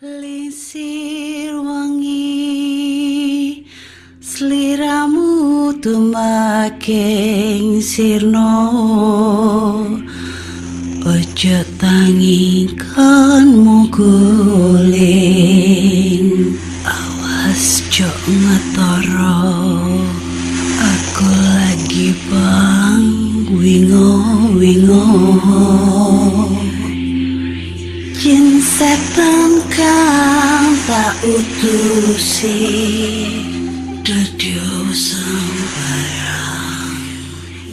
Lisir wangi sliramu tumaking sirno ojo tangi kanmu guling awas jok ngetoro aku lagi bang wingo jin setan kang tak utusi dedio sembarang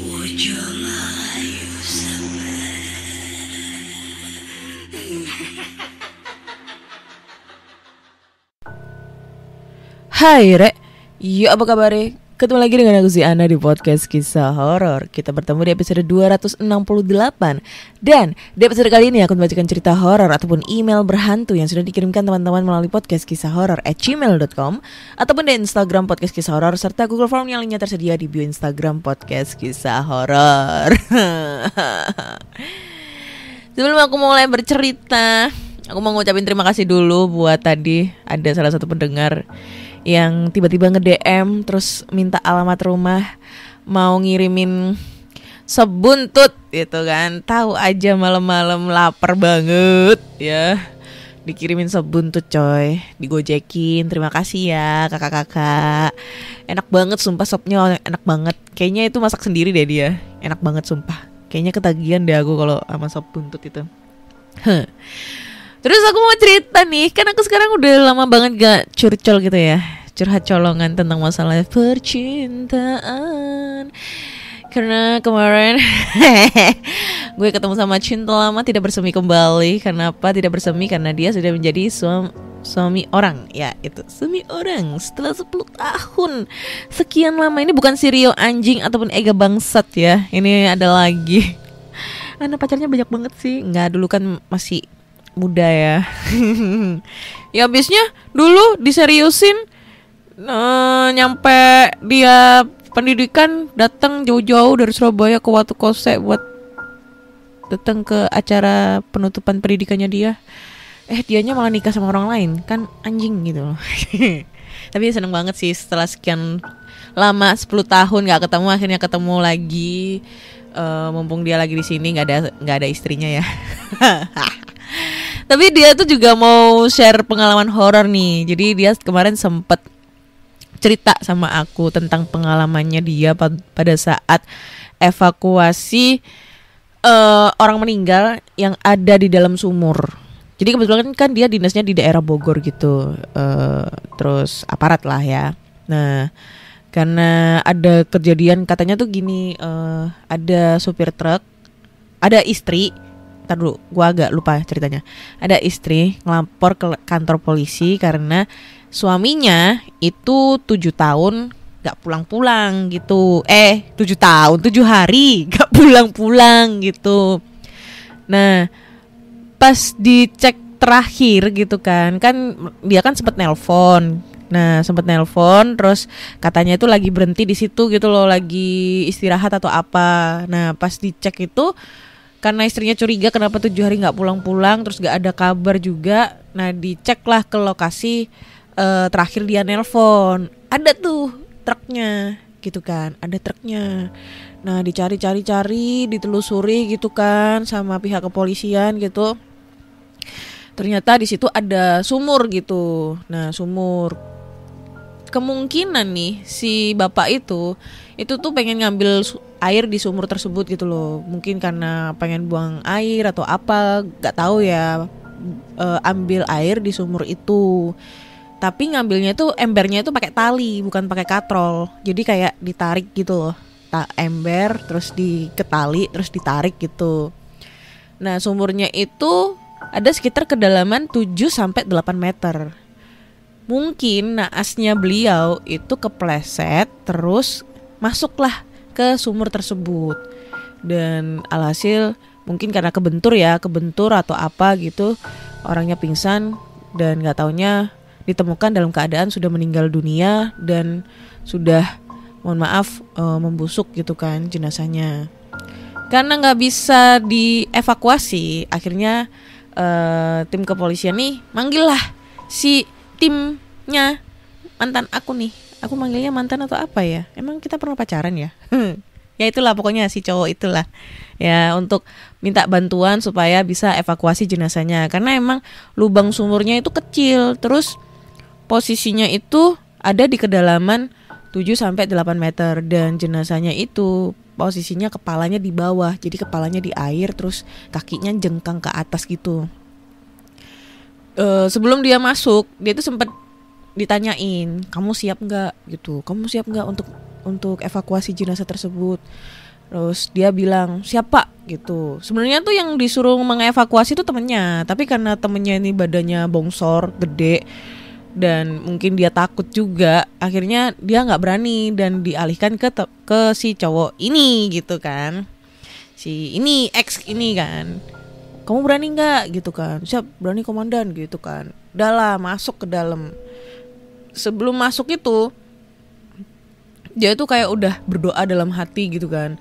wojo layu Hai Rek, yuk apa kabar? Ketemu lagi dengan aku si Ana di podcast kisah horor. Kita bertemu di episode 268. Dan di episode kali ini aku membacakan cerita horor ataupun email berhantu yang sudah dikirimkan teman-teman melalui podcast kisah horor @gmail.com ataupun di Instagram podcast kisah horor serta Google Form yang lainnya tersedia di bio Instagram podcast kisah horor. Sebelum aku mulai bercerita, aku mau ngucapin terima kasih dulu buat tadi ada salah satu pendengar yang tiba-tiba nge-DM terus minta alamat rumah, mau ngirimin sebuntut gitu kan. Tahu aja malam-malam lapar banget ya. Dikirimin sebuntut coy, digojekin. Terima kasih ya kakak-kakak. Enak banget sumpah, sopnya enak banget. Kayaknya itu masak sendiri deh dia. Enak banget sumpah. Kayaknya ketagihan deh aku kalau sama sop buntut itu. Terus aku mau cerita nih, kan aku sekarang udah lama banget gak curcol gitu ya, curhat colongan tentang masalah percintaan. Karena kemarin gue ketemu sama cinta lama tidak bersemi kembali. Kenapa tidak bersemi? Karena dia sudah menjadi suami orang. Ya itu, suami orang setelah 10 tahun. Sekian lama, ini bukan si Rio anjing ataupun Ega bangsat ya. Ini ada lagi. Anak pacarnya banyak banget sih. Nggak, dulu kan masih muda ya. Ya abisnya dulu diseriusin, nyampe dia pendidikan datang jauh-jauh dari Surabaya ke Watu Kose buat datang ke acara penutupan pendidikannya dia. Dianya malah nikah sama orang lain, kan anjing gitu loh. Tapi seneng banget sih setelah sekian lama 10 tahun nggak ketemu, akhirnya ketemu lagi. Mumpung dia lagi di sini, nggak ada istrinya ya. Tapi dia tuh juga mau share pengalaman horor nih. Jadi dia kemarin sempet cerita sama aku tentang pengalamannya dia pada saat evakuasi orang meninggal yang ada di dalam sumur. Jadi kebetulan kan dia dinasnya di daerah Bogor gitu, terus aparat lah ya. Nah, karena ada kejadian katanya tuh gini, ada supir truk, ada istri. Ntar dulu, gue agak lupa ceritanya. Ada istri ngelapor ke kantor polisi karena suaminya itu 7 tahun gak pulang-pulang gitu. 7 tahun, 7 hari gak pulang-pulang gitu. Nah, pas dicek terakhir gitu kan dia kan sempet nelpon. Nah, sempet nelpon terus katanya itu lagi berhenti di situ gitu loh, lagi istirahat atau apa. Nah, pas dicek itu karena istrinya curiga kenapa 7 hari gak pulang-pulang, terus gak ada kabar juga. Nah diceklah ke lokasi terakhir dia nelpon, ada tuh truknya gitu kan, ada truknya. Nah dicari-cari, ditelusuri gitu kan sama pihak kepolisian gitu. Ternyata di situ ada sumur gitu. Nah sumur, kemungkinan nih si bapak itu tuh pengen ngambil air di sumur tersebut gitu loh. Mungkin karena pengen buang air atau apa, gak tahu ya. Ambil air di sumur itu. Tapi ngambilnya tuh embernya itu pakai tali, bukan pakai katrol. Jadi kayak ditarik gitu loh. Ember terus diketali terus ditarik gitu. Nah, sumurnya itu ada sekitar kedalaman 7 sampai 8 meter. Mungkin naasnya beliau itu kepleset terus masuklah ke sumur tersebut. Dan alhasil mungkin karena kebentur atau apa gitu, orangnya pingsan dan gak taunya ditemukan dalam keadaan sudah meninggal dunia dan sudah, mohon maaf, membusuk gitu kan jenazahnya. Karena gak bisa dievakuasi, akhirnya tim kepolisian nih manggil lah si timnya mantan aku nih, aku manggilnya mantan atau apa ya? Emang kita pernah pacaran ya? Ya itulah pokoknya si cowok itulah. Ya untuk minta bantuan supaya bisa evakuasi jenazahnya. Karena emang lubang sumurnya itu kecil. Terus posisinya itu ada di kedalaman 7-8 meter. Dan jenazahnya itu posisinya kepalanya di bawah. Jadi kepalanya di air, terus kakinya jengkang ke atas gitu. Sebelum dia masuk, dia tuh sempat ditanyain, kamu siap nggak gitu, kamu siap nggak untuk evakuasi jenazah tersebut. Terus dia bilang siap pak gitu. Sebenarnya tuh yang disuruh mengevakuasi itu temennya, tapi karena temennya ini badannya bongsor gede dan mungkin dia takut juga, akhirnya dia nggak berani dan dialihkan ke si cowok ini gitu kan, si ini ex ini kan. Kamu berani nggak gitu kan? Siap, berani komandan gitu kan. Udah lah, masuk ke dalam. Sebelum masuk itu dia tuh kayak udah berdoa dalam hati gitu kan,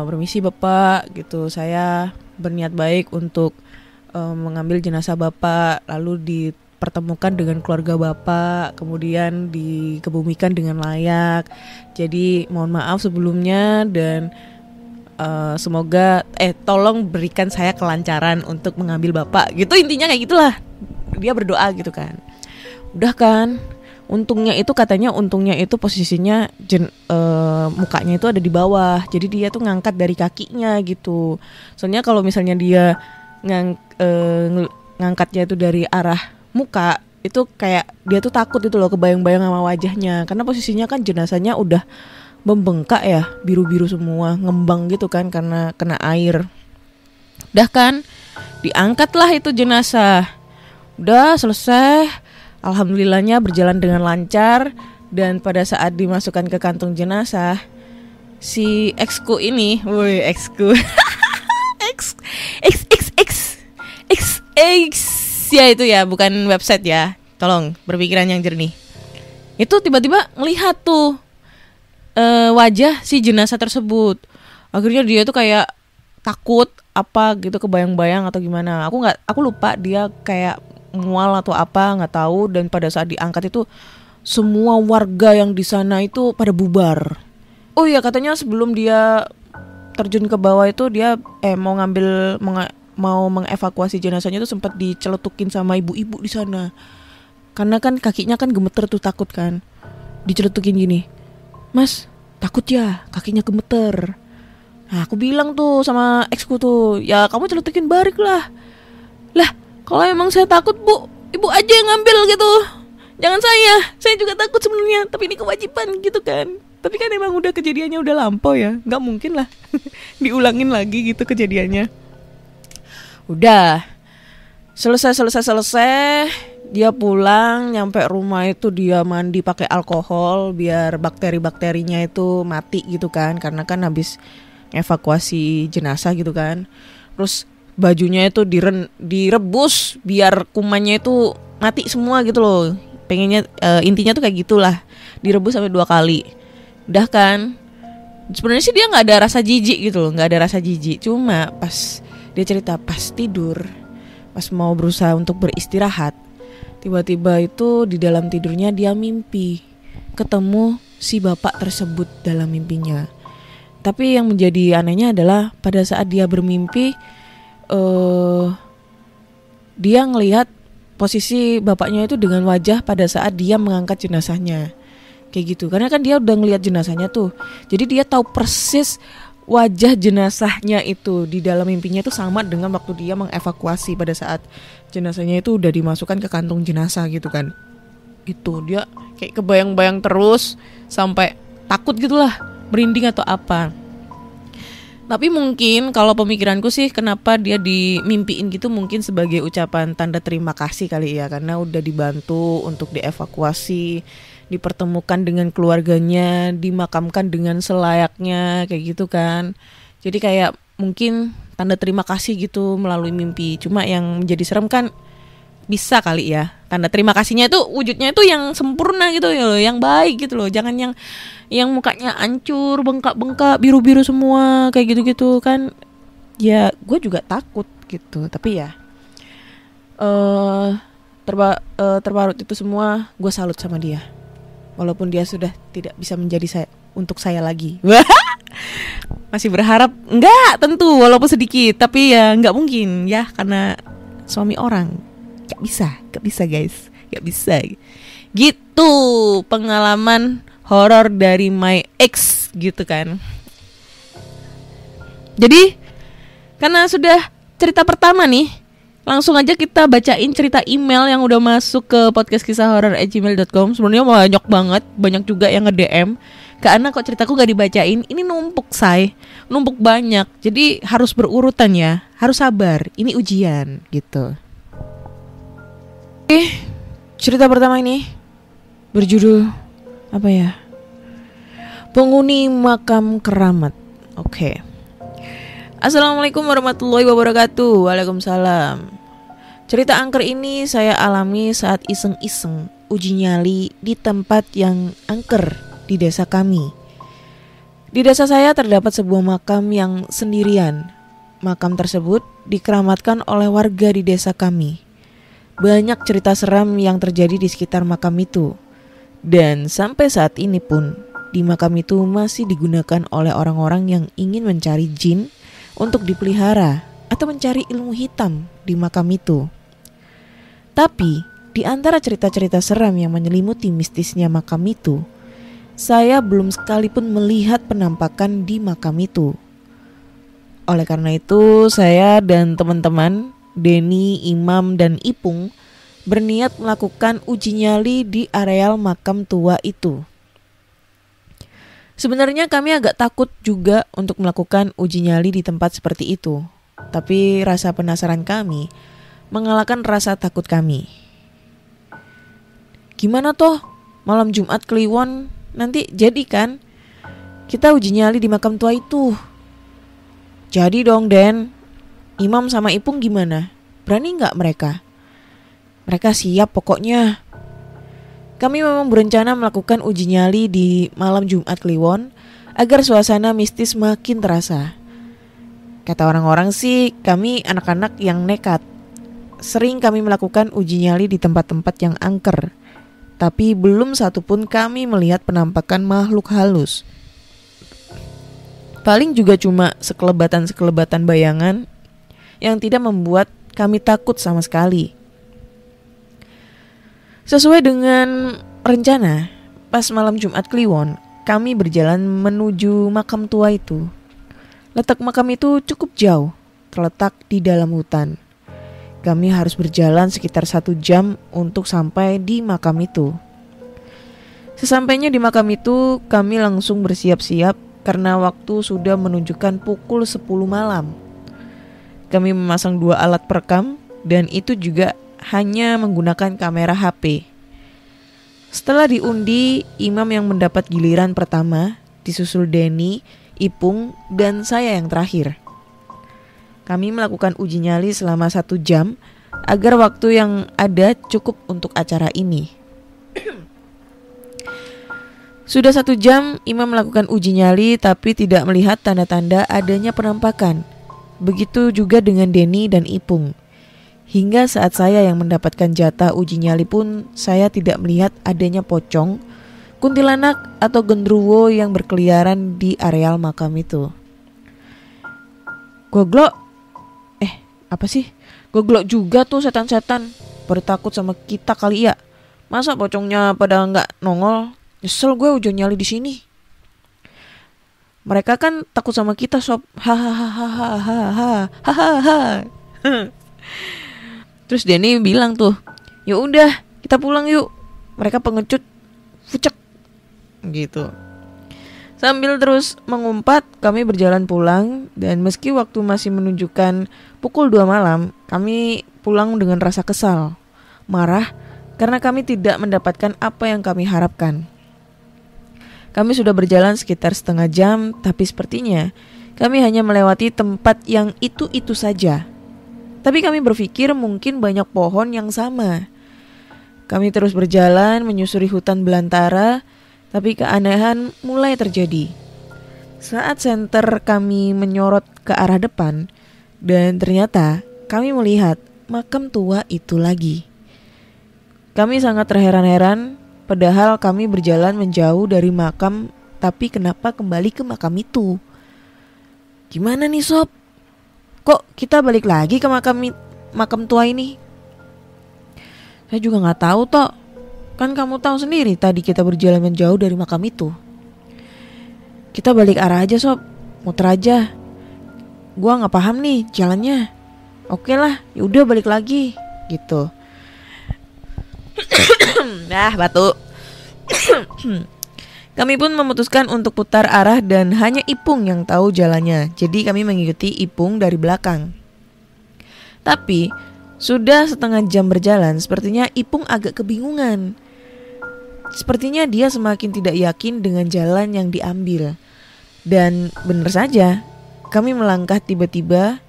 permisi bapak gitu, saya berniat baik untuk mengambil jenazah bapak, lalu dipertemukan dengan keluarga bapak, kemudian dikebumikan dengan layak. Jadi mohon maaf sebelumnya dan semoga tolong berikan saya kelancaran untuk mengambil bapak gitu, intinya kayak gitulah. Dia berdoa gitu kan. Udah kan, untungnya itu posisinya mukanya itu ada di bawah, jadi dia tuh ngangkat dari kakinya gitu. Soalnya kalau misalnya dia ngangkatnya itu dari arah muka, itu kayak dia tuh takut itu loh, kebayang-bayang sama wajahnya, karena posisinya kan jenazahnya udah membengkak ya, biru-biru semua, ngembang gitu kan karena kena air. Udah kan, diangkatlah itu jenazah. Udah selesai. Alhamdulillahnya berjalan dengan lancar. Dan pada saat dimasukkan ke kantung jenazah, si exku ini, woi exku X ya itu ya, bukan website ya, tolong berpikiran yang jernih. Itu tiba-tiba ngelihat tuh wajah si jenazah tersebut. Akhirnya dia tuh kayak takut apa gitu, kebayang-bayang atau gimana. Aku lupa dia kayak mual atau apa, nggak tahu. Dan pada saat diangkat itu semua warga yang di sana itu pada bubar. Oh iya, katanya sebelum dia terjun ke bawah itu dia mau mengevakuasi jenazahnya itu sempat diceletukin sama ibu-ibu di sana. Karena kan kakinya kan gemeter tuh, takut kan. Diceletukin gini, "Mas, takut ya kakinya gemeter." Nah aku bilang tuh sama exku tuh, "Ya kamu celetukin balik lah." Lah kalau emang saya takut bu, ibu aja yang ngambil gitu, jangan saya juga takut sebenarnya, tapi ini kewajiban gitu kan. Tapi kan emang udah kejadiannya udah lampau ya, nggak mungkin lah diulangin lagi gitu kejadiannya. Udah selesai dia pulang, nyampe rumah itu dia mandi pakai alkohol biar bakteri-bakterinya itu mati gitu kan, karena kan habis evakuasi jenazah gitu kan. Terus bajunya itu direbus biar kumannya itu mati semua gitu loh. Pengennya intinya tuh kayak gitulah, direbus sampai 2 kali. Udah kan, sebenarnya sih dia nggak ada rasa jijik gitu loh, nggak ada rasa jijik. Cuma pas dia cerita pas tidur, pas mau berusaha untuk beristirahat, tiba-tiba itu di dalam tidurnya dia mimpi ketemu si bapak tersebut dalam mimpinya. Tapi yang menjadi anehnya adalah pada saat dia bermimpi, dia ngelihat posisi bapaknya itu dengan wajah pada saat dia mengangkat jenazahnya, kayak gitu. Karena kan dia udah ngelihat jenazahnya tuh, jadi dia tahu persis wajah jenazahnya itu di dalam mimpinya itu sama dengan waktu dia mengevakuasi pada saat jenazahnya itu udah dimasukkan ke kantung jenazah gitu kan. Itu dia kayak kebayang-bayang terus sampai takut gitulah, merinding atau apa. Tapi mungkin kalau pemikiranku sih, kenapa dia dimimpiin gitu, mungkin sebagai ucapan tanda terima kasih kali ya, karena udah dibantu untuk dievakuasi, dipertemukan dengan keluarganya, dimakamkan dengan selayaknya kayak gitu kan. Jadi kayak mungkin tanda terima kasih gitu melalui mimpi. Cuma yang menjadi serem kan, bisa kali ya tanda terima kasihnya itu wujudnya itu yang sempurna gitu ya loh, yang baik gitu loh. Jangan yang mukanya hancur, bengkak-bengkak, biru-biru semua kayak gitu-gitu kan. Ya gue juga takut gitu. Tapi ya terparut itu semua, gue salut sama dia. Walaupun dia sudah tidak bisa menjadi untuk saya lagi. Masih berharap, enggak tentu walaupun sedikit, tapi ya enggak mungkin ya karena suami orang. Gak bisa guys, gak bisa. Gitu pengalaman horor dari my ex gitu kan. Jadi karena sudah cerita pertama nih, langsung aja kita bacain cerita email yang udah masuk ke podcastkisahhoror@gmail.com. Sebenarnya banyak juga yang nge-DM. Karena kok ceritaku gak dibacain, ini numpuk numpuk banyak. Jadi harus berurutan ya, harus sabar. Ini ujian gitu. Oke, cerita pertama ini berjudul apa ya? Penghuni makam keramat. Oke. Assalamualaikum warahmatullahi wabarakatuh. Waalaikumsalam. Cerita angker ini saya alami saat iseng-iseng uji nyali di tempat yang angker di desa kami. Di desa saya terdapat sebuah makam yang sendirian. Makam tersebut dikeramatkan oleh warga di desa kami. Banyak cerita seram yang terjadi di sekitar makam itu. Dan sampai saat ini pun di makam itu masih digunakan oleh orang-orang yang ingin mencari jin untuk dipelihara atau mencari ilmu hitam di makam itu. Tapi di antara cerita-cerita seram yang menyelimuti mistisnya makam itu, saya belum sekalipun melihat penampakan di makam itu. Oleh karena itu, saya dan teman-teman, Denny, Imam, dan Ipung berniat melakukan uji nyali di areal makam tua itu. Sebenarnya kami agak takut juga untuk melakukan uji nyali di tempat seperti itu. Tapi rasa penasaran kami mengalahkan rasa takut kami. Gimana toh malam Jumat Kliwon nanti jadi kan kita uji nyali di makam tua itu? Jadi dong Den. Imam sama Ipung gimana? Berani gak mereka? Mereka siap pokoknya. Kami memang berencana melakukan uji nyali di malam Jumat Kliwon agar suasana mistis makin terasa. Kata orang-orang sih kami anak-anak yang nekat. Sering kami melakukan uji nyali di tempat-tempat yang angker. Tapi belum satupun kami melihat penampakan makhluk halus. Paling juga cuma sekelebatan-sekelebatan bayangan yang tidak membuat kami takut sama sekali. Sesuai dengan rencana, pas malam Jumat Kliwon, kami berjalan menuju makam tua itu. Letak makam itu cukup jauh, terletak di dalam hutan. Kami harus berjalan sekitar 1 jam untuk sampai di makam itu. Sesampainya di makam itu, kami langsung bersiap-siap karena waktu sudah menunjukkan pukul 10 malam. Kami memasang 2 alat perekam dan itu juga hanya menggunakan kamera HP. Setelah diundi, Imam yang mendapat giliran pertama, disusul Denny, Ipung, dan saya yang terakhir. Kami melakukan uji nyali selama 1 jam agar waktu yang ada cukup untuk acara ini. Sudah 1 jam Imam melakukan uji nyali tapi tidak melihat tanda-tanda adanya penampakan. Begitu juga dengan Denny dan Ipung. Hingga saat saya yang mendapatkan jatah uji nyali pun saya tidak melihat adanya pocong, kuntilanak atau genderuwo yang berkeliaran di areal makam itu. Goglok. Apa sih? Goglok juga tuh setan-setan. Pada takut sama kita kali ya. Masa pocongnya pada nggak nongol? Nyesel gue udah nyali di sini. Mereka kan takut sama kita sob. Hahaha. Terus Denny bilang tuh, ya udah kita pulang yuk. Mereka pengecut, fucek gitu. Sambil terus mengumpat, kami berjalan pulang. Dan meski waktu masih menunjukkan pukul 2 malam, kami pulang dengan rasa kesal, marah, karena kami tidak mendapatkan apa yang kami harapkan. Kami sudah berjalan sekitar setengah jam, tapi sepertinya kami hanya melewati tempat yang itu-itu saja. Tapi kami berpikir mungkin banyak pohon yang sama. Kami terus berjalan menyusuri hutan belantara, tapi keanehan mulai terjadi. Saat senter kami menyorot ke arah depan, dan ternyata kami melihat makam tua itu lagi. Kami sangat terheran-heran, padahal kami berjalan menjauh dari makam, tapi kenapa kembali ke makam itu? Gimana nih sob? Kok kita balik lagi ke makam tua ini? Saya juga gak tahu toh. Kan kamu tahu sendiri tadi kita berjalan menjauh dari makam itu. Kita balik arah aja sob, muter aja. Gua gak paham nih jalannya. Oke lah, yaudah balik lagi gitu. Batuk. Kami pun memutuskan untuk putar arah dan hanya Ipung yang tahu jalannya. Jadi kami mengikuti Ipung dari belakang. Tapi sudah setengah jam berjalan, sepertinya Ipung agak kebingungan. Sepertinya dia semakin tidak yakin dengan jalan yang diambil. Dan benar saja, kami melangkah tiba-tiba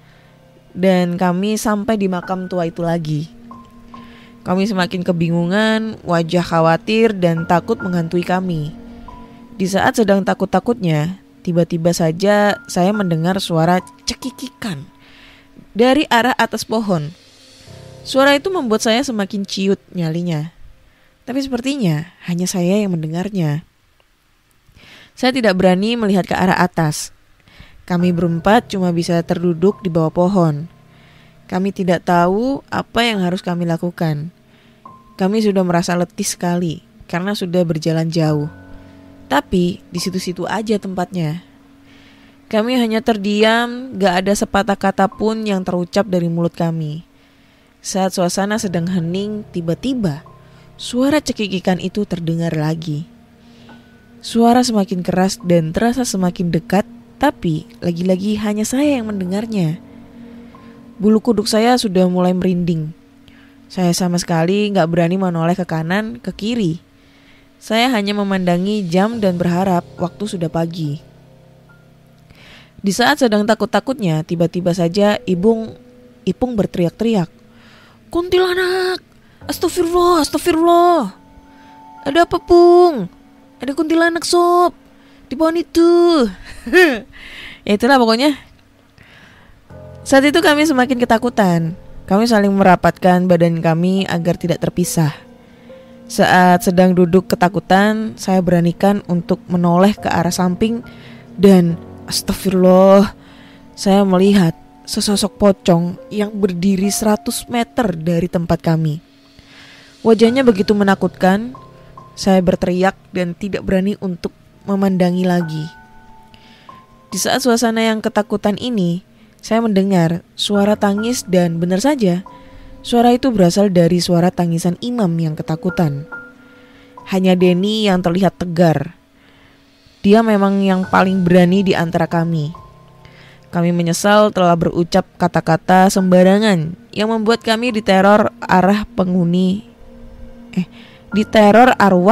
dan kami sampai di makam tua itu lagi. Kami semakin kebingungan, wajah khawatir dan takut menghantui kami. Di saat sedang takut-takutnya, tiba-tiba saja saya mendengar suara cekikikan dari arah atas pohon. Suara itu membuat saya semakin ciut nyalinya. Tapi sepertinya hanya saya yang mendengarnya. Saya tidak berani melihat ke arah atas. Kami berempat cuma bisa terduduk di bawah pohon. Kami tidak tahu apa yang harus kami lakukan. Kami sudah merasa letih sekali karena sudah berjalan jauh. Tapi di situ-situ aja tempatnya. Kami hanya terdiam, gak ada sepatah kata pun yang terucap dari mulut kami. Saat suasana sedang hening, tiba-tiba suara cekikikan itu terdengar lagi. Suara semakin keras dan terasa semakin dekat, tapi lagi-lagi hanya saya yang mendengarnya. Bulu kuduk saya sudah mulai merinding. Saya sama sekali gak berani menoleh ke kanan, ke kiri. Saya hanya memandangi jam dan berharap waktu sudah pagi. Di saat sedang takut-takutnya, tiba-tiba saja Ipung berteriak-teriak. Kuntilanak! Astagfirullah, astagfirullah! Ada apa Pung? Ada kuntilanak sob di pohon itu. Ya itulah pokoknya. Saat itu kami semakin ketakutan. Kami saling merapatkan badan kami agar tidak terpisah. Saat sedang duduk ketakutan, saya beranikan untuk menoleh ke arah samping dan astagfirullah, saya melihat sesosok pocong yang berdiri 100 meter dari tempat kami. Wajahnya begitu menakutkan, saya berteriak dan tidak berani untuk memandangi lagi. Di saat suasana yang ketakutan ini, saya mendengar suara tangis dan benar saja, suara itu berasal dari suara tangisan imam yang ketakutan. Hanya Denny yang terlihat tegar. Dia memang yang paling berani di antara kami. Kami menyesal telah berucap kata-kata sembarangan yang membuat kami diteror arwah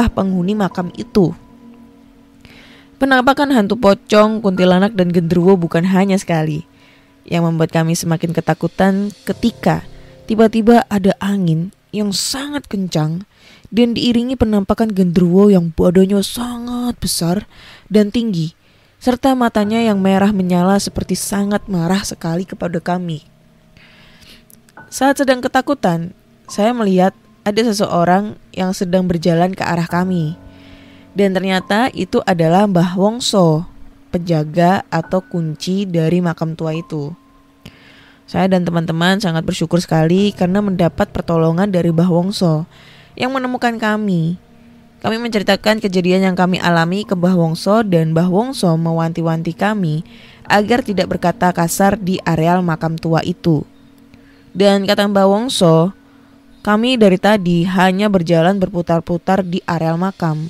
penghuni makam itu. Penampakan hantu pocong, kuntilanak dan genderuwo bukan hanya sekali. Yang membuat kami semakin ketakutan ketika tiba-tiba ada angin yang sangat kencang dan diiringi penampakan genderuwo yang badannya sangat besar dan tinggi, serta matanya yang merah menyala seperti sangat marah sekali kepada kami. Saat sedang ketakutan, saya melihat ada seseorang yang sedang berjalan ke arah kami. Dan ternyata itu adalah Mbah Wongso, penjaga atau kunci dari makam tua itu. Saya dan teman-teman sangat bersyukur sekali karena mendapat pertolongan dari Mbah Wongso yang menemukan kami. Kami menceritakan kejadian yang kami alami ke Mbah Wongso dan Mbah Wongso mewanti-wanti kami agar tidak berkata kasar di areal makam tua itu. Dan kata Mbah Wongso, kami dari tadi hanya berjalan berputar-putar di areal makam.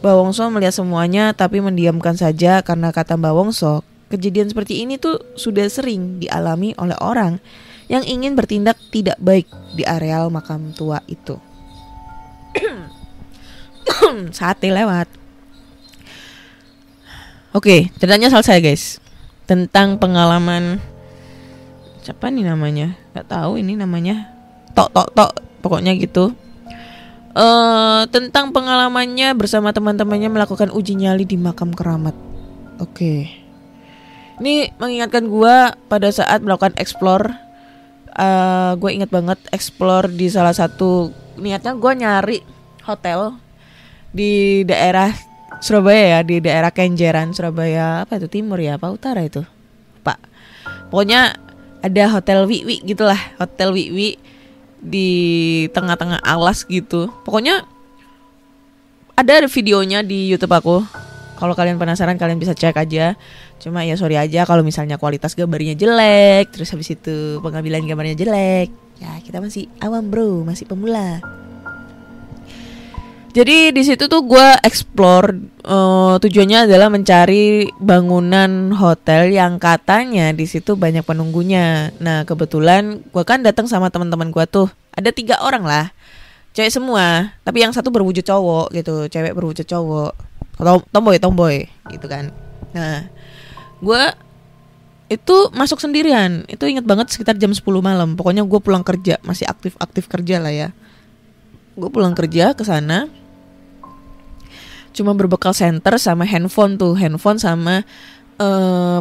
Mbah Wongso melihat semuanya tapi mendiamkan saja karena kata Mbah Wongso, kejadian seperti ini tuh sudah sering dialami oleh orang yang ingin bertindak tidak baik di areal makam tua itu. Sate lewat. Oke, ceritanya selesai guys. Tentang pengalaman siapa nih namanya? Gak tahu ini namanya. Tok pokoknya gitu. Tentang pengalamannya bersama teman-temannya melakukan uji nyali di makam keramat. Oke. Ini mengingatkan gua pada saat melakukan explore gue inget banget explore di salah satu, niatnya gue nyari hotel di daerah Surabaya ya, di daerah Kenjeran Surabaya, apa itu, timur ya apa utara itu Pak, pokoknya ada hotel Wiwi gitulah, hotel Wiwi di tengah-tengah alas gitu. Pokoknya ada videonya di YouTube aku. Kalau kalian penasaran kalian bisa cek aja. Cuma ya sorry aja kalau misalnya kualitas gambarnya jelek, terus habis itu pengambilan gambarnya jelek. Ya kita masih awam bro, masih pemula. Jadi di situ tuh gue explore, tujuannya adalah mencari bangunan hotel yang katanya di situ banyak penunggunya. Nah kebetulan gue kan datang sama teman-teman gue tuh, ada 3 orang lah, cewek semua, tapi yang satu berwujud cowok gitu, cewek berwujud cowok, tomboy gitu kan. Nah gue itu masuk sendirian, itu inget banget sekitar jam 10 malam. Pokoknya gue pulang kerja, masih aktif kerja lah ya. Gue pulang kerja ke sana cuma berbekal senter sama handphone sama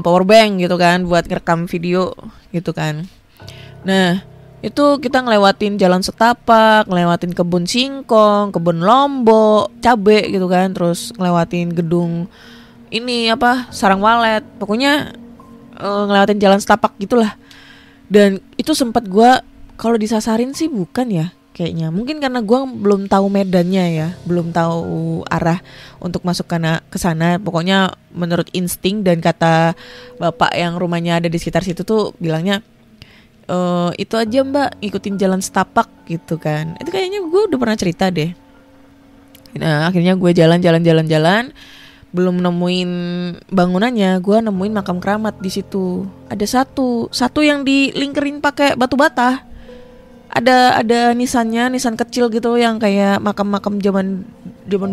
power bank gitu kan, buat ngerekam video gitu kan. Nah itu kita ngelewatin jalan setapak, ngelewatin kebun singkong, kebun lombok, cabe gitu kan, terus ngelewatin gedung ini apa, sarang walet, pokoknya ngelewatin jalan setapak gitulah. Dan itu sempat gue, kalau disasarin sih bukan ya, kayaknya mungkin karena gue belum tahu medannya ya, belum tahu arah untuk masuk ke sana. Pokoknya menurut insting dan kata bapak yang rumahnya ada di sekitar situ tuh bilangnya, itu aja mbak, ngikutin jalan setapak gitu kan. Itu kayaknya gue udah pernah cerita deh. Nah akhirnya gue jalan, belum nemuin bangunannya, gue nemuin makam keramat di situ. Ada satu yang dilingkerin pakai batu bata. Ada nisannya, nisan kecil gitu yang kayak makam-makam zaman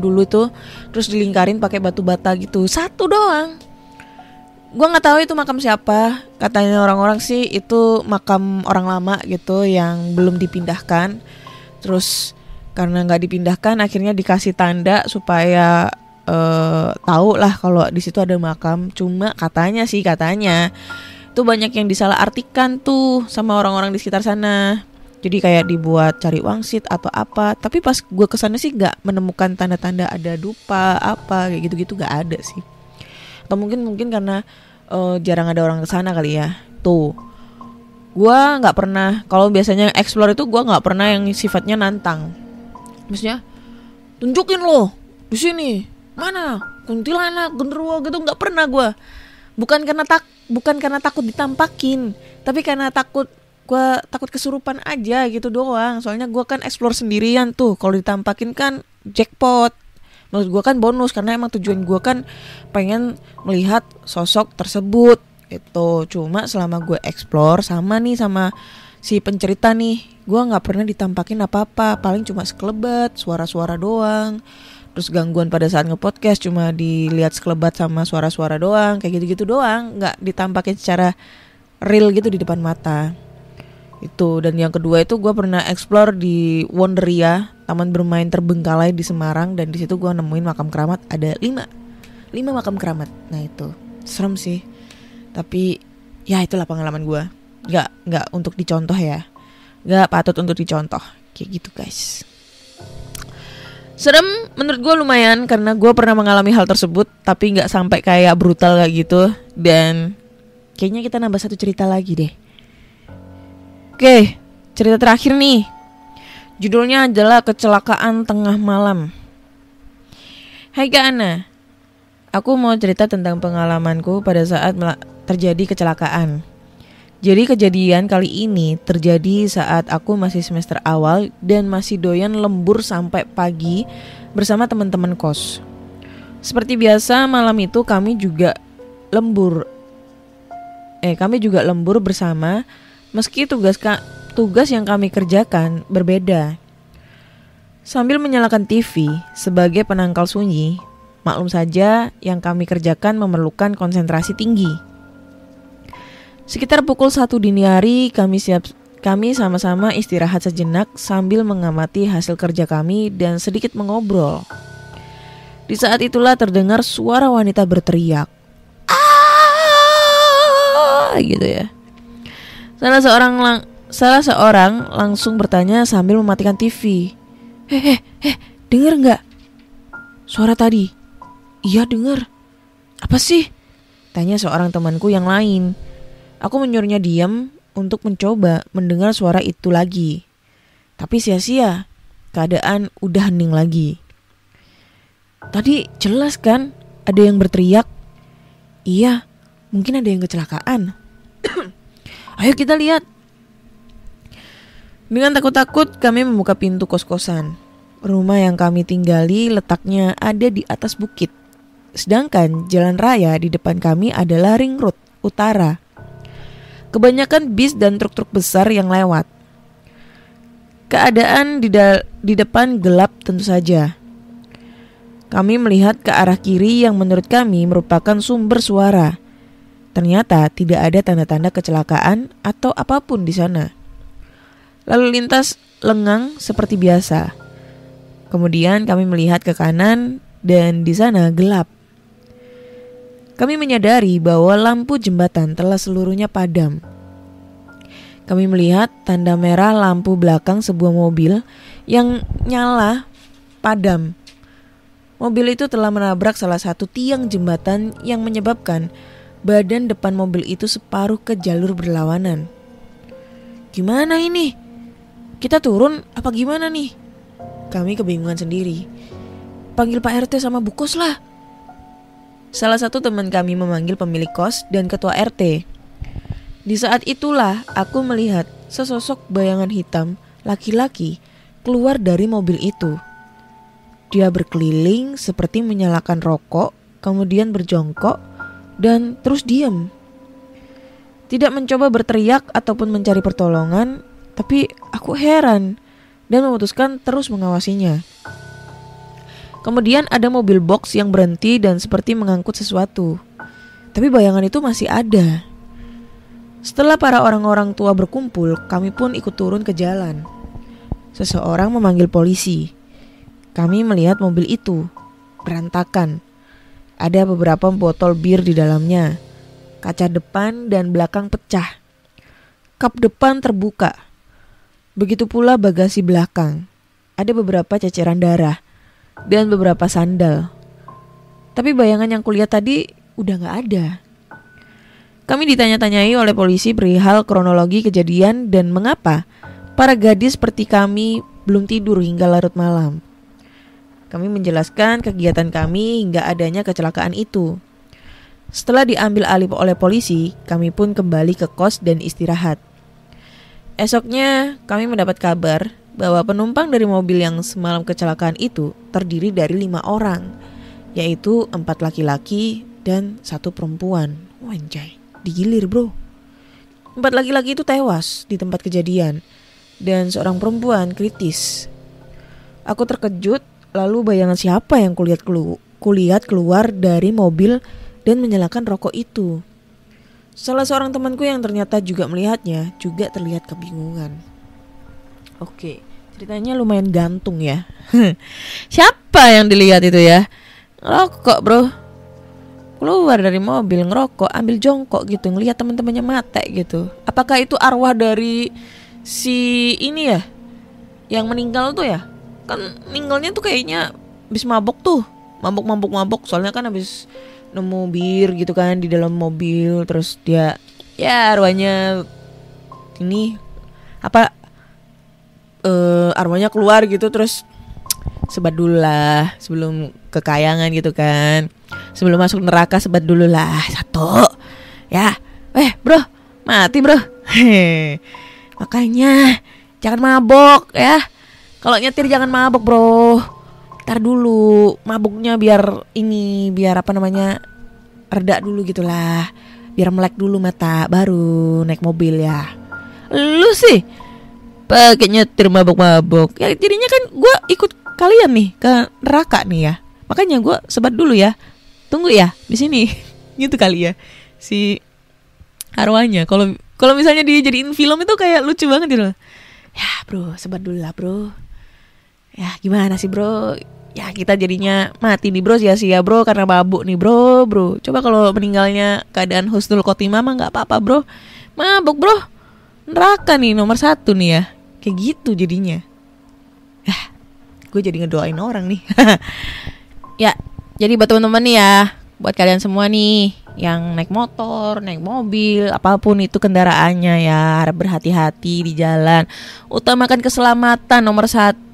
dulu tuh, terus dilingkarin pakai batu bata gitu. Satu doang. Gua nggak tahu itu makam siapa. Katanya orang-orang sih itu makam orang lama gitu yang belum dipindahkan. Terus karena nggak dipindahkan, akhirnya dikasih tanda supaya tahu lah kalau di situ ada makam. Cuma katanya itu banyak yang disalahartikan tuh sama orang-orang di sekitar sana. Jadi kayak dibuat cari wangsit atau apa. Tapi pas gue kesana sih gak menemukan tanda-tanda ada dupa apa kayak gitu-gitu, gak ada sih. Atau mungkin karena jarang ada orang kesana kali ya. Tuh, gue gak pernah, kalau biasanya explore itu gue gak pernah yang sifatnya nantang. Maksudnya tunjukin loh di sini mana kuntilanak, genderuwo gitu, gak pernah gue. Bukan karena takut ditampakin, tapi karena gue takut kesurupan aja gitu doang. Soalnya gue kan explore sendirian tuh, kalau ditampakin kan jackpot. Maksud gue kan bonus, karena emang tujuan gue kan pengen melihat sosok tersebut gitu. Cuma selama gue explore sama si pencerita nih, gue nggak pernah ditampakin apa-apa. Paling cuma sekelebat, suara-suara doang. Terus gangguan pada saat nge-podcast cuma dilihat sekelebat sama suara-suara doang, kayak gitu-gitu doang. Nggak ditampakin secara real gitu di depan mata. Itu. Dan yang kedua itu gue pernah explore di Wonderia, taman bermain terbengkalai di Semarang. Dan di situ gue nemuin makam keramat, ada 5 makam keramat. Nah itu serem sih, tapi ya itulah pengalaman gue. Gak untuk dicontoh ya, gak patut untuk dicontoh kayak gitu guys. Serem menurut gue lumayan, karena gue pernah mengalami hal tersebut, tapi gak sampai kayak brutal kayak gitu. Dan kayaknya kita nambah 1 cerita lagi deh. Oke, cerita terakhir nih. Judulnya adalah Kecelakaan Tengah Malam. Hai Kak Ana, aku mau cerita tentang pengalamanku pada saat terjadi kecelakaan. Jadi kejadian kali ini terjadi saat aku masih semester awal dan masih doyan lembur sampai pagi bersama teman-teman kos. Seperti biasa malam itu kami juga lembur bersama. Meski tugas yang kami kerjakan berbeda. Sambil menyalakan TV sebagai penangkal sunyi, maklum saja yang kami kerjakan memerlukan konsentrasi tinggi. Sekitar pukul 1 dini hari kami sama-sama istirahat sejenak sambil mengamati hasil kerja kami dan sedikit mengobrol. Di saat itulah terdengar suara wanita berteriak. Gitu ya. Salah seorang salah seorang langsung bertanya sambil mematikan TV. Denger nggak suara tadi? Iya denger. Apa sih? Tanya seorang temanku yang lain. Aku menyuruhnya diam untuk mencoba mendengar suara itu lagi. Tapi sia-sia, keadaan udah hening lagi. Tadi jelas kan ada yang berteriak? Iya, mungkin ada yang kecelakaan. Ayo kita lihat. Dengan takut-takut kami membuka pintu kos-kosan. Rumah yang kami tinggali letaknya ada di atas bukit. Sedangkan jalan raya di depan kami adalah ring road utara. Kebanyakan bis dan truk-truk besar yang lewat. Keadaan di depan gelap tentu saja. Kami melihat ke arah kiri yang menurut kami merupakan sumber suara. Ternyata tidak ada tanda-tanda kecelakaan atau apapun di sana. Lalu lintas lengang seperti biasa. Kemudian kami melihat ke kanan dan di sana gelap. Kami menyadari bahwa lampu jembatan telah seluruhnya padam. Kami melihat tanda merah lampu belakang sebuah mobil yang nyala padam. Mobil itu telah menabrak salah satu tiang jembatan yang menyebabkan badan depan mobil itu separuh ke jalur berlawanan. Gimana ini? Kita turun apa gimana nih? Kami kebingungan sendiri. Panggil Pak RT sama Bu Kos lah. Salah satu teman kami memanggil pemilik kos dan ketua RT. Di saat itulah aku melihat sesosok bayangan hitam laki-laki keluar dari mobil itu. Dia berkeliling seperti menyalakan rokok, kemudian berjongkok dan terus diam. Tidak mencoba berteriak ataupun mencari pertolongan, tapi aku heran dan memutuskan terus mengawasinya. Kemudian ada mobil box yang berhenti dan seperti mengangkut sesuatu. Tapi bayangan itu masih ada. Setelah para orang-orang tua berkumpul, kami pun ikut turun ke jalan. Seseorang memanggil polisi. Kami melihat mobil itu berantakan. Ada beberapa botol bir di dalamnya. Kaca depan dan belakang pecah. Kap depan terbuka. Begitu pula bagasi belakang. Ada beberapa ceceran darah dan beberapa sandal. Tapi bayangan yang kulihat tadi udah gak ada. Kami ditanya-tanyai oleh polisi perihal kronologi kejadian dan mengapa para gadis seperti kami belum tidur hingga larut malam. Kami menjelaskan kegiatan kami hingga adanya kecelakaan itu. Setelah diambil alih oleh polisi, kami pun kembali ke kos dan istirahat. Esoknya kami mendapat kabar bahwa penumpang dari mobil yang semalam kecelakaan itu terdiri dari 5 orang, yaitu 4 laki-laki dan 1 perempuan. Wanjay, digilir bro. 4 laki-laki itu tewas di tempat kejadian dan seorang perempuan kritis. Aku terkejut, lalu bayangan siapa yang kulihat keluar dari mobil dan menyalakan rokok itu. Salah seorang temanku yang ternyata juga melihatnya juga terlihat kebingungan. Oke, ceritanya lumayan gantung ya. Siapa yang dilihat itu ya? Ngerokok bro. Keluar dari mobil ngerokok, ambil jongkok gitu, ngelihat teman-temannya mate gitu. Apakah itu arwah dari si ini ya? Yang meninggal tuh ya? Kan meninggalnya tuh kayaknya habis mabok tuh. Mabok. Soalnya kan habis nemu bir gitu kan di dalam mobil. Terus dia ya arwahnya ini apa arwahnya keluar gitu, terus sebat dulu lah sebelum kekayangan gitu kan. Sebelum masuk neraka sebat dulu lah 1. Ya, bro, mati bro. Makanya jangan mabok ya. Kalau nyetir jangan mabok bro. Ntar dulu mabuknya biar apa namanya, reda dulu gitulah. Biar melek dulu mata baru naik mobil ya. Lu sih pakai nyetir mabok-mabok. Ya jadinya kan gue ikut kalian nih ke neraka nih ya. Makanya gue sebat dulu ya. Tunggu ya di sini. Gitu kali ya si arwahnya. Kalau misalnya dia jadiin film itu kayak lucu banget gitu. Ya bro, sebat dulu lah bro. Ya gimana sih bro? Ya kita jadinya mati nih bro, sia-sia bro karena mabuk nih bro. Coba kalau meninggalnya keadaan husnul khotimah mah gak apa-apa bro. Mabuk bro, neraka nih nomor 1 nih ya. Kayak gitu jadinya. Gue jadi ngedoain orang nih. Ya, jadi buat teman-teman nih ya, buat kalian semua nih yang naik motor, naik mobil, apapun itu kendaraannya ya, harap berhati-hati di jalan. Utamakan keselamatan nomor 1.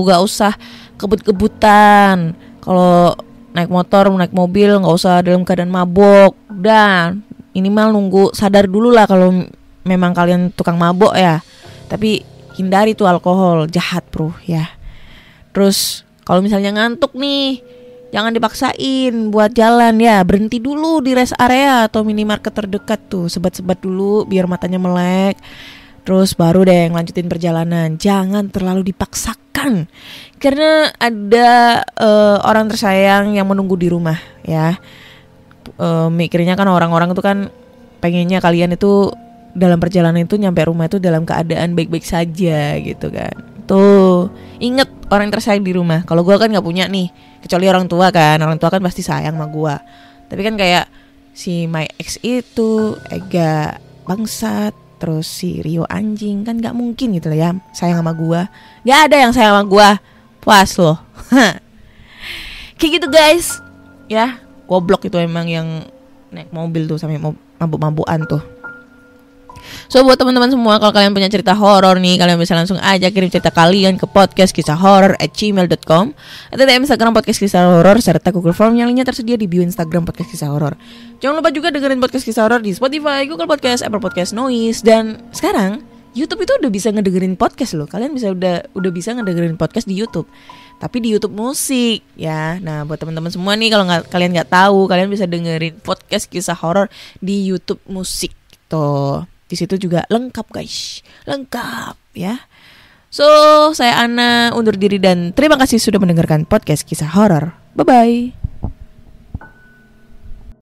Gak usah kebut-kebutan. Kalau naik motor, naik mobil gak usah dalam keadaan mabok. Dan minimal nunggu sadar dulu lah kalau memang kalian tukang mabok ya. Tapi hindari tuh alkohol, jahat bro ya. Terus kalau misalnya ngantuk nih, jangan dipaksain buat jalan ya. Berhenti dulu di rest area atau minimarket terdekat tuh, sebat-sebat dulu biar matanya melek. Terus baru deh lanjutin perjalanan. Jangan terlalu dipaksakan, karena ada orang tersayang yang menunggu di rumah ya. Mikirnya kan orang-orang itu kan pengennya kalian itu dalam perjalanan itu nyampe rumah itu dalam keadaan baik-baik saja gitu kan. Tuh, inget orang tersayang di rumah. Kalau gue kan gak punya nih, kecuali orang tua kan. Orang tua kan pasti sayang sama gue. Tapi kan kayak si my ex itu Ega bangsat, terus si Rio anjing, kan gak mungkin gitu lah ya sayang sama gue. Gak ada yang sayang sama gue. Puas loh. Kayak gitu guys. Ya, goblok itu emang yang naik mobil tuh sampai mabuk-mabukan tuh. So buat teman-teman semua, kalau kalian punya cerita horor nih, kalian bisa langsung aja kirim cerita kalian ke podcastkisahhoror@gmail.com atau DM Instagram podcast kisah horor serta Google Form yang linknya tersedia di bio Instagram podcast kisah horor. Jangan lupa juga dengerin podcast kisah horor di Spotify, Google Podcast, Apple Podcast, Noise, dan sekarang YouTube itu udah bisa ngedengerin podcast loh. Kalian bisa udah bisa ngedengerin podcast di YouTube. Tapi di YouTube musik ya. Nah buat teman-teman semua nih, kalau kalian nggak tahu, kalian bisa dengerin podcast kisah horor di YouTube musik tuh. Di situ juga lengkap guys, lengkap ya. So saya Ana undur diri dan terima kasih sudah mendengarkan podcast kisah horor. Bye bye.